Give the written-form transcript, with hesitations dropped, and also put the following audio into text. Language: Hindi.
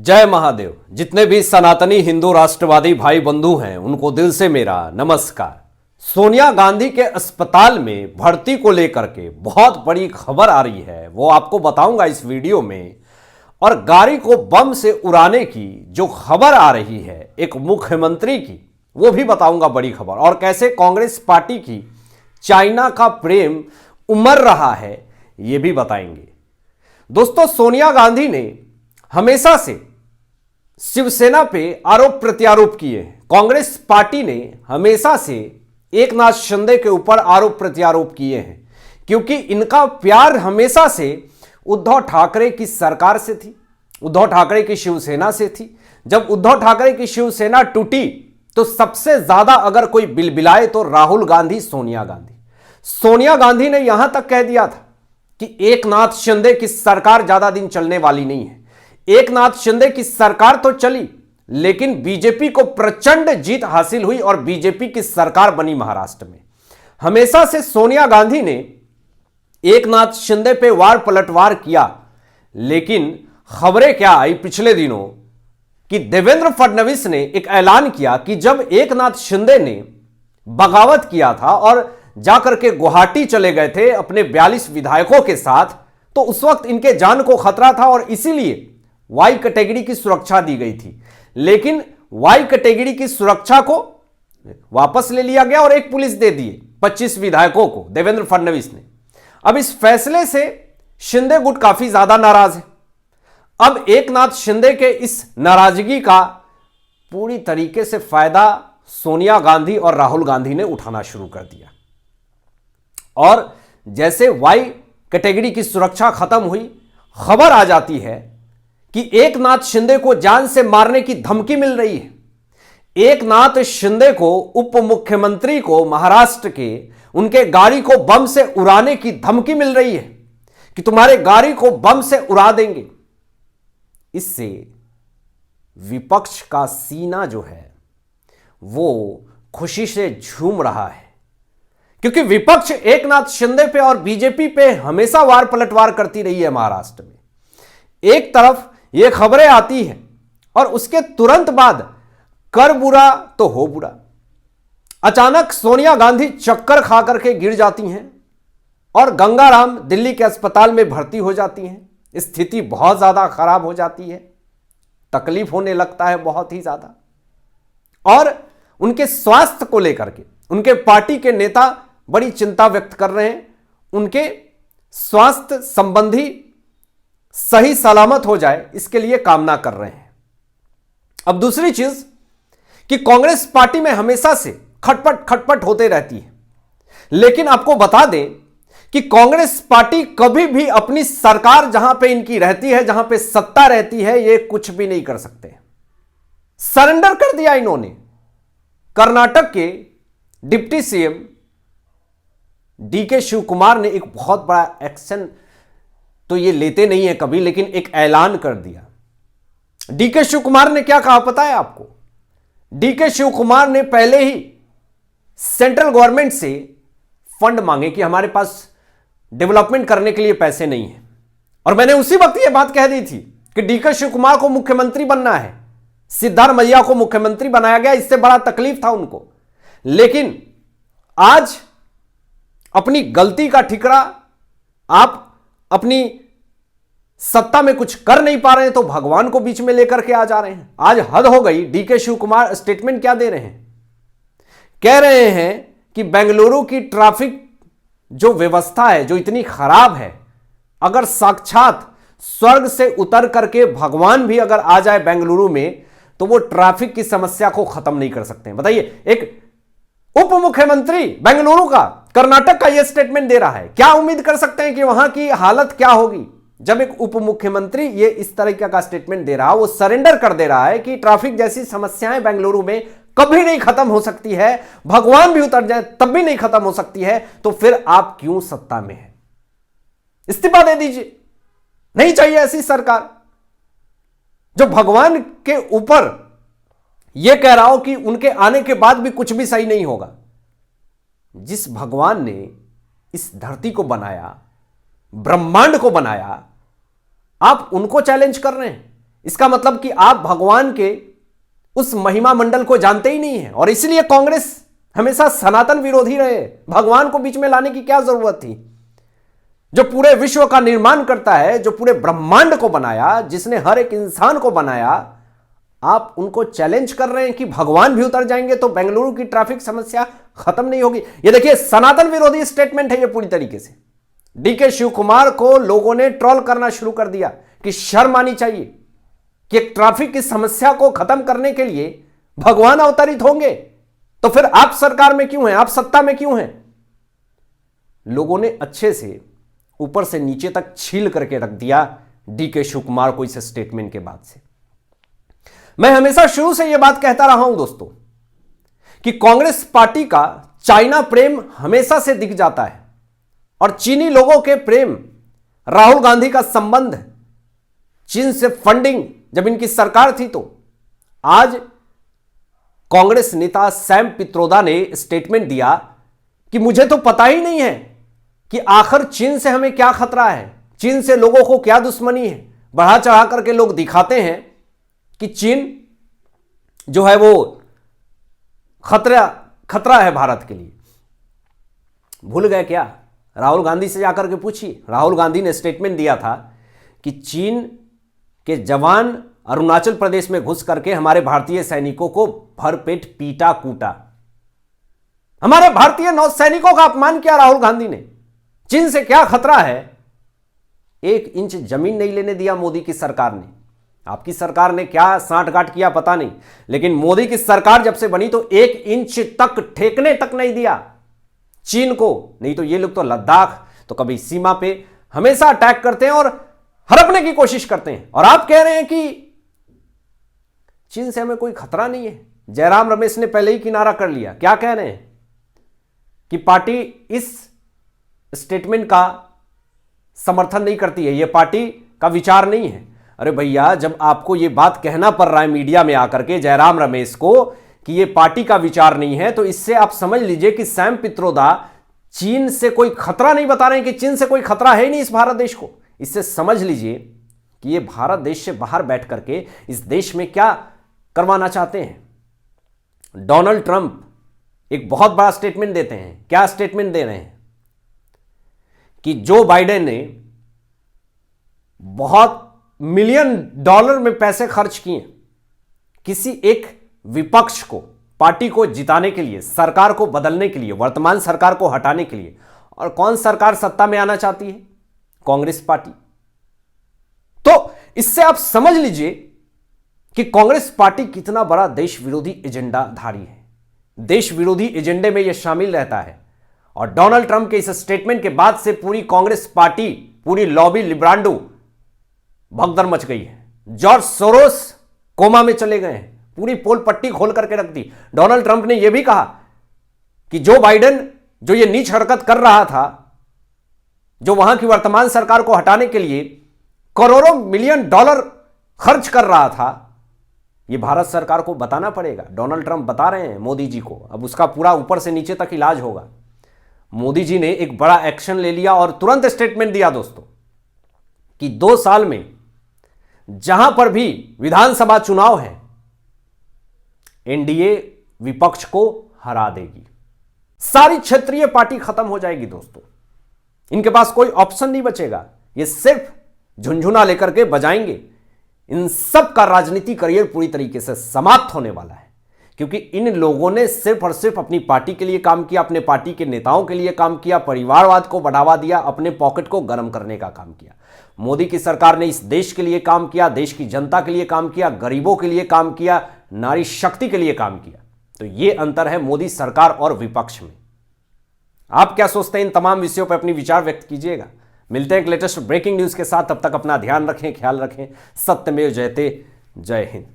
जय महादेव। जितने भी सनातनी हिंदू राष्ट्रवादी भाई बंधु हैं उनको दिल से मेरा नमस्कार। सोनिया गांधी के अस्पताल में भर्ती को लेकर के बहुत बड़ी खबर आ रही है, वो आपको बताऊंगा इस वीडियो में। और गाड़ी को बम से उड़ाने की जो खबर आ रही है एक मुख्यमंत्री की, वो भी बताऊंगा बड़ी खबर। और कैसे कांग्रेस पार्टी की चाइना का प्रेम उमड़ रहा है ये भी बताएंगे। दोस्तों, सोनिया गांधी ने हमेशा से शिवसेना पे आरोप प्रत्यारोप किए हैं। कांग्रेस पार्टी ने हमेशा से एकनाथ शिंदे के ऊपर आरोप प्रत्यारोप किए हैं, क्योंकि इनका प्यार हमेशा से उद्धव ठाकरे की सरकार से थी, उद्धव ठाकरे की शिवसेना से थी। जब उद्धव ठाकरे की शिवसेना टूटी तो सबसे ज्यादा अगर कोई बिलबिलाए तो राहुल गांधी, सोनिया गांधी। सोनिया गांधी ने यहां तक कह दिया था कि एकनाथ शिंदे की सरकार ज्यादा दिन चलने वाली नहीं है। एकनाथ शिंदे की सरकार तो चली, लेकिन बीजेपी को प्रचंड जीत हासिल हुई और बीजेपी की सरकार बनी महाराष्ट्र में। हमेशा से सोनिया गांधी ने एकनाथ शिंदे पे वार पलटवार किया, लेकिन खबरें क्या आई पिछले दिनों कि देवेंद्र फडणवीस ने एक ऐलान किया कि जब एकनाथ शिंदे ने बगावत किया था और जाकर के गुवाहाटी चले गए थे अपने 42 विधायकों के साथ, तो उस वक्त इनके जान को खतरा था और इसीलिए वाई कैटेगरी की सुरक्षा दी गई थी। लेकिन वाई कैटेगरी की सुरक्षा को वापस ले लिया गया और एक पुलिस दे दिए 25 विधायकों को देवेंद्र फडणवीस ने। अब इस फैसले से शिंदे गुट काफी ज्यादा नाराज है। अब एकनाथ शिंदे के इस नाराजगी का पूरी तरीके से फायदा सोनिया गांधी और राहुल गांधी ने उठाना शुरू कर दिया। और जैसे वाई कैटेगरी की सुरक्षा खत्म हुई, खबर आ जाती है कि एकनाथ शिंदे को जान से मारने की धमकी मिल रही है। एकनाथ शिंदे को, उप मुख्यमंत्री को महाराष्ट्र के, उनके गाड़ी को बम से उड़ाने की धमकी मिल रही है कि तुम्हारे गाड़ी को बम से उड़ा देंगे। इससे विपक्ष का सीना जो है वो खुशी से झूम रहा है, क्योंकि विपक्ष एकनाथ शिंदे पे और बीजेपी पे हमेशा वार पलटवार करती रही है महाराष्ट्र में। एक तरफ ये खबरें आती हैं और उसके तुरंत बाद कर बुरा तो हो बुरा। अचानक सोनिया गांधी चक्कर खा करके गिर जाती हैं और गंगाराम दिल्ली के अस्पताल में भर्ती हो जाती हैं। स्थिति बहुत ज्यादा खराब हो जाती है, तकलीफ होने लगता है बहुत ही ज्यादा। और उनके स्वास्थ्य को लेकर के उनके पार्टी के नेता बड़ी चिंता व्यक्त कर रहे हैं। उनके स्वास्थ्य संबंधी सही सलामत हो जाए, इसके लिए कामना कर रहे हैं। अब दूसरी चीज कि कांग्रेस पार्टी में हमेशा से खटपट खटपट होते रहती है, लेकिन आपको बता दें कि कांग्रेस पार्टी कभी भी अपनी सरकार जहां पे इनकी रहती है, जहां पे सत्ता रहती है, ये कुछ भी नहीं कर सकते। सरेंडर कर दिया इन्होंने। कर्नाटक के deputy CM DK Shivakumar ने एक बहुत बड़ा एक्शन, तो ये लेते नहीं है कभी, लेकिन एक ऐलान कर दिया। डीके शिव कुमार ने क्या कहा पता है आपको? डीके शिव कुमार ने पहले ही सेंट्रल गवर्नमेंट से फंड मांगे कि हमारे पास डेवलपमेंट करने के लिए पैसे नहीं है। और मैंने उसी वक्त ये बात कह दी थी कि डीके शिव कुमार को मुख्यमंत्री बनना है, सिद्धारमैया को मुख्यमंत्री बनाया गया, इससे बड़ा तकलीफ था उनको। लेकिन आज अपनी गलती का ठिकरा, आप अपनी सत्ता में कुछ कर नहीं पा रहे हैं तो भगवान को बीच में लेकर के आ जा रहे हैं। आज हद हो गई। डीके शिव कुमार स्टेटमेंट क्या दे रहे हैं? कह रहे हैं कि बेंगलुरु की ट्रैफिक जो व्यवस्था है, जो इतनी खराब है, अगर साक्षात स्वर्ग से उतर करके भगवान भी अगर आ जाए बेंगलुरु में तो वो ट्रैफिक की समस्या को खत्म नहीं कर सकते हैं। बताइए, एक उप मुख्यमंत्री बेंगलुरु का, कर्नाटक का यह स्टेटमेंट दे रहा है। क्या उम्मीद कर सकते हैं कि वहां की हालत क्या होगी? जब एक उप मुख्यमंत्री ये इस तरीके का स्टेटमेंट दे रहा, वो सरेंडर कर दे रहा है कि ट्रैफिक जैसी समस्याएं बेंगलुरु में कभी नहीं खत्म हो सकती है, भगवान भी उतर जाए तब भी नहीं खत्म हो सकती है, तो फिर आप क्यों सत्ता में हैं? इस्तीफा दे दीजिए। नहीं चाहिए ऐसी सरकार जो भगवान के ऊपर यह कह रहा हो कि उनके आने के बाद भी कुछ भी सही नहीं होगा। जिस भगवान ने इस धरती को बनाया, ब्रह्मांड को बनाया, आप उनको चैलेंज कर रहे हैं। इसका मतलब कि आप भगवान के उस महिमा मंडल को जानते ही नहीं है, और इसलिए कांग्रेस हमेशा सनातन विरोधी रहे। भगवान को बीच में लाने की क्या जरूरत थी? जो पूरे विश्व का निर्माण करता है, जो पूरे ब्रह्मांड को बनाया, जिसने हर एक इंसान को बनाया, आप उनको चैलेंज कर रहे हैं कि भगवान भी उतर जाएंगे तो बेंगलुरु की ट्रैफिक समस्या खत्म नहीं होगी। ये देखिए, सनातन विरोधी स्टेटमेंट है ये पूरी तरीके से। डीके शिव कुमार को लोगों ने ट्रोल करना शुरू कर दिया कि शर्म आनी चाहिए कि एक ट्रैफिक की समस्या को खत्म करने के लिए भगवान अवतरित होंगे, तो फिर आप सरकार में क्यों हैं, आप सत्ता में क्यों हैं? लोगों ने अच्छे से ऊपर से नीचे तक छील करके रख दिया डीके शिव कुमार को इस स्टेटमेंट के बाद से। मैं हमेशा शुरू से यह बात कहता रहा हूं दोस्तों कि कांग्रेस पार्टी का चाइना प्रेम हमेशा से दिख जाता है, और चीनी लोगों के प्रेम, राहुल गांधी का संबंध, चीन से फंडिंग जब इनकी सरकार थी, तो आज कांग्रेस नेता सैम पित्रोदा ने स्टेटमेंट दिया कि मुझे तो पता ही नहीं है कि आखिर चीन से हमें क्या खतरा है, चीन से लोगों को क्या दुश्मनी है। बढ़ा चढ़ा करके लोग दिखाते हैं कि चीन जो है वो खतरा है भारत के लिए। भूल गए क्या? राहुल गांधी से जाकर के पूछिए। राहुल गांधी ने स्टेटमेंट दिया था कि चीन के जवान अरुणाचल प्रदेश में घुस करके हमारे भारतीय सैनिकों को भरपेट पीटा कूटा। हमारे भारतीय नौसैनिकों का अपमान किया राहुल गांधी ने। चीन से क्या खतरा है? 1 इंच जमीन नहीं लेने दिया मोदी की सरकार ने। आपकी सरकार ने क्या सांठगांठ किया पता नहीं, लेकिन मोदी की सरकार जब से बनी तो 1 इंच तक ठेकने तक नहीं दिया चीन को। नहीं तो ये लोग तो लद्दाख, तो कभी सीमा पे हमेशा अटैक करते हैं और हड़पने की कोशिश करते हैं, और आप कह रहे हैं कि चीन से हमें कोई खतरा नहीं है। जयराम रमेश ने पहले ही किनारा कर लिया। क्या कह रहे हैं कि पार्टी इस स्टेटमेंट का समर्थन नहीं करती है, यह पार्टी का विचार नहीं है। अरे भैया, जब आपको यह बात कहना पड़ रहा है मीडिया में आकर के जयराम रमेश को कि यह पार्टी का विचार नहीं है, तो इससे आप समझ लीजिए कि सैम पित्रोदा चीन से कोई खतरा नहीं बता रहे हैं, कि चीन से कोई खतरा है ही नहीं इस भारत देश को। इससे समझ लीजिए कि ये भारत देश से बाहर बैठ करके इस देश में क्या करवाना चाहते हैं। डोनाल्ड ट्रंप एक बहुत बड़ा स्टेटमेंट देते हैं। क्या स्टेटमेंट दे रहे हैं कि जो बाइडेन ने बहुत $मिलियन में पैसे खर्च किए किसी एक विपक्ष को, पार्टी को जिताने के लिए, सरकार को बदलने के लिए, वर्तमान सरकार को हटाने के लिए। और कौन सरकार सत्ता में आना चाहती है? कांग्रेस पार्टी। तो इससे आप समझ लीजिए कि कांग्रेस पार्टी कितना बड़ा देश विरोधी एजेंडा धारी है। देश विरोधी एजेंडे में यह शामिल रहता है। और डोनाल्ड ट्रंप के इस स्टेटमेंट के बाद से पूरी कांग्रेस पार्टी, पूरी लॉबी लिब्रांडो भगदड़ मच गई है। जॉर्ज सोरोस कोमा में चले गए हैं। पूरी पोल पट्टी खोल करके रख दी। डोनाल्ड ट्रंप ने यह भी कहा कि जो बाइडेन जो ये नीच हरकत कर रहा था, जो वहां की वर्तमान सरकार को हटाने के लिए करोड़ों $मिलियन खर्च कर रहा था, यह भारत सरकार को बताना पड़ेगा। डोनाल्ड ट्रंप बता रहे हैं मोदी जी को, अब उसका पूरा ऊपर से नीचे तक इलाज होगा। मोदी जी ने एक बड़ा एक्शन ले लिया और तुरंत स्टेटमेंट दिया दोस्तों कि 2 साल में जहां पर भी विधानसभा चुनाव है, एनडीए विपक्ष को हरा देगी। सारी क्षेत्रीय पार्टी खत्म हो जाएगी दोस्तों। इनके पास कोई ऑप्शन नहीं बचेगा। ये सिर्फ झुनझुना लेकर के बजाएंगे। इन सब का राजनीति करियर पूरी तरीके से समाप्त होने वाला है, क्योंकि इन लोगों ने सिर्फ और सिर्फ अपनी पार्टी के लिए काम किया, अपने पार्टी के नेताओं के लिए काम किया, परिवारवाद को बढ़ावा दिया, अपने पॉकेट को गर्म करने का काम किया। मोदी की सरकार ने इस देश के लिए काम किया, देश की जनता के लिए काम किया, गरीबों के लिए काम किया, नारी शक्ति के लिए काम किया। तो यह अंतर है मोदी सरकार और विपक्ष में। आप क्या सोचते हैं? इन तमाम विषयों पर अपनी विचार व्यक्त कीजिएगा। मिलते हैं एक लेटेस्ट ब्रेकिंग न्यूज के साथ। तब तक अपना ध्यान रखें, ख्याल रखें। सत्यमेव जयते। जय हिंद।